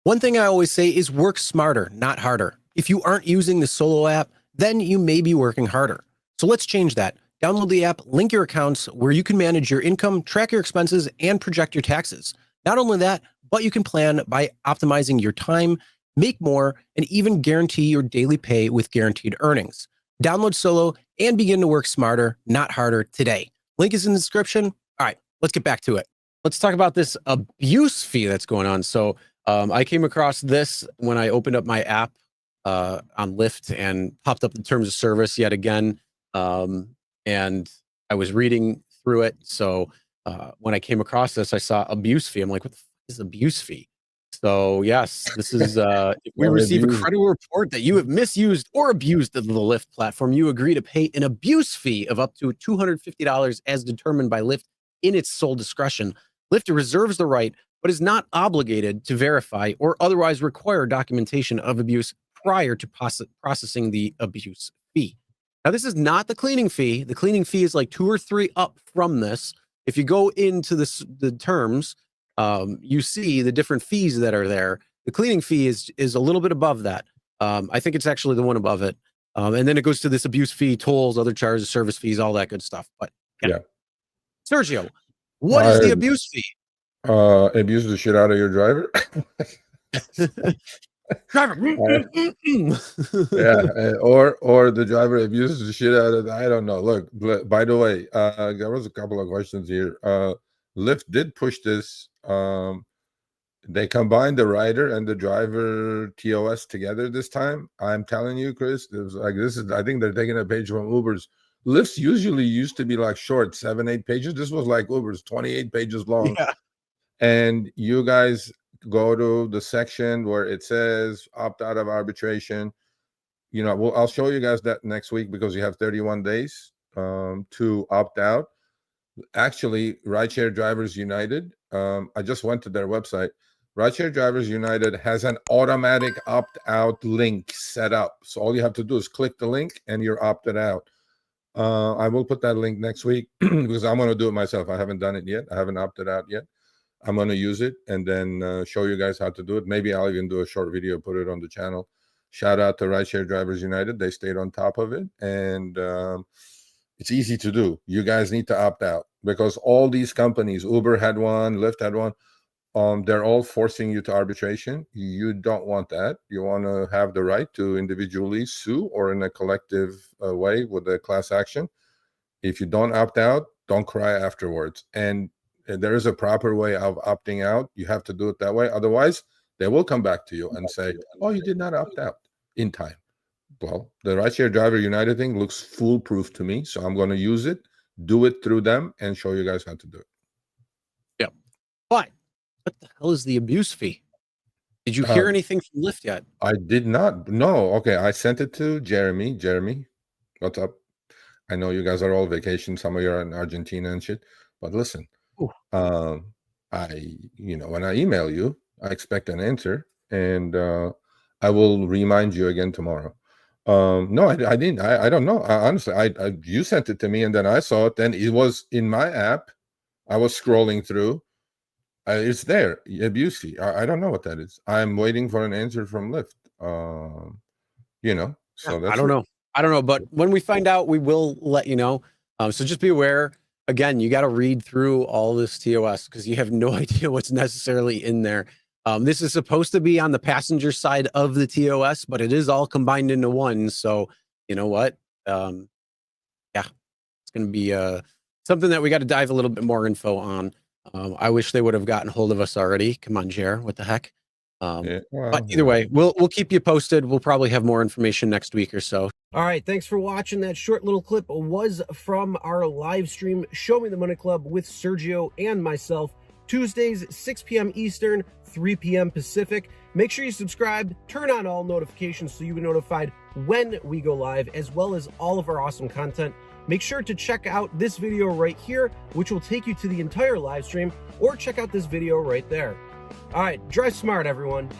One thing I always say is work smarter, not harder. If you aren't using the Solo app, then you may be working harder. So let's change that. Download the app, link your accounts where you can manage your income, track your expenses, and project your taxes. Not only that, but you can plan by optimizing your time, make more, and even guarantee your daily pay with guaranteed earnings. Download Solo and begin to work smarter, not harder today. Link is in the description. All right, let's get back to it. Let's talk about this abuse fee that's going on. So I came across this when I opened up my app on Lyft and popped up the terms of service yet again. And I was reading through it. So when I came across this, I saw abuse fee. I'm like, what the fuck is abuse fee? So yes, this is if we receive a credible report that you have misused or abused the Lyft platform, you agree to pay an abuse fee of up to $250 as determined by Lyft in its sole discretion. Lyft reserves the right, but is not obligated to verify or otherwise require documentation of abuse prior to processing the abuse fee. Now, this is not the cleaning fee. The cleaning fee is like 2 or 3 up from this. If you go into the terms, you see the different fees that are there. The cleaning fee is a little bit above that. I think it's actually the one above it. And then it goes to this abuse fee, tolls, other charges, service fees, all that good stuff. But yeah. Sergio, what is the abuse fee? Abuse the shit out of your driver. Driver. Yeah, or the driver abuses the shit out of I don't know. Look, by the way, there was a couple of questions here. Lyft did push this. They combined the rider and the driver TOS together this time. I'm telling you, Chris, it was like I think they're taking a page from Uber's. Lyft's usually used to be like short, 7-8 pages. This was like Uber's 28 pages long. Yeah. And you guys go to the section where it says opt out of arbitration. You know, I'll show you guys that next week because you have 31 days to opt out. Actually, Rideshare Drivers United, I just went to their website. Rideshare Drivers United has an automatic opt-out link set up. So all you have to do is click the link and you're opted out. I will put that link next week because I'm going to do it myself. I haven't done it yet. I haven't opted out yet. I'm going to use it and then show you guys how to do it. Maybe I'll even do a short video, put it on the channel. Shout out to Rideshare Drivers United. They stayed on top of it. And it's easy to do. You guys need to opt out because all these companies, Uber had one, Lyft had one, they're all forcing you to arbitration. You don't want that. You want to have the right to individually sue or in a collective way with a class action. If you don't opt out, don't cry afterwards. And there is a proper way of opting out. You have to do it that way. Otherwise, they will come back to you and say, oh, you did not opt out in time. Well, the Rideshare Driver United thing looks foolproof to me. So I'm going to use it, do it through them, and show you guys how to do it. Yeah. But what the hell is the abuse fee? Did you hear anything from Lyft yet? I did not. No. Okay. I sent it to Jeremy. Jeremy, what's up? I know you guys are all vacation. Some of you are in Argentina and shit. But listen, when I email you, I expect an answer, and I will remind you again tomorrow. No, I didn't. I don't know. Honestly, you sent it to me, and then I saw it. Then it was in my app. I was scrolling through. It's there. Abuse fee. I don't know what that is. I'm waiting for an answer from Lyft. So that's I don't know. I don't know. But when we find out, we will let you know. So just be aware. Again, you got to read through all this TOS because you have no idea what's necessarily in there. This is supposed to be on the passenger side of the TOS, but it is all combined into one. So you know what? It's going to be something that we got to dive a little bit more info on. I wish they would have gotten hold of us already. Come on, Jer. What the heck? But either way, we'll keep you posted. We'll probably have more information next week or so. All right. Thanks for watching. That short little clip was from our live stream, Show Me the Money Club with Sergio and myself. Tuesdays, 6 p.m. Eastern, 3 p.m. Pacific. Make sure you subscribe, turn on all notifications so you'll be notified when we go live, as well as all of our awesome content. Make sure to check out this video right here, which will take you to the entire live stream, or check out this video right there. All right, drive smart, everyone.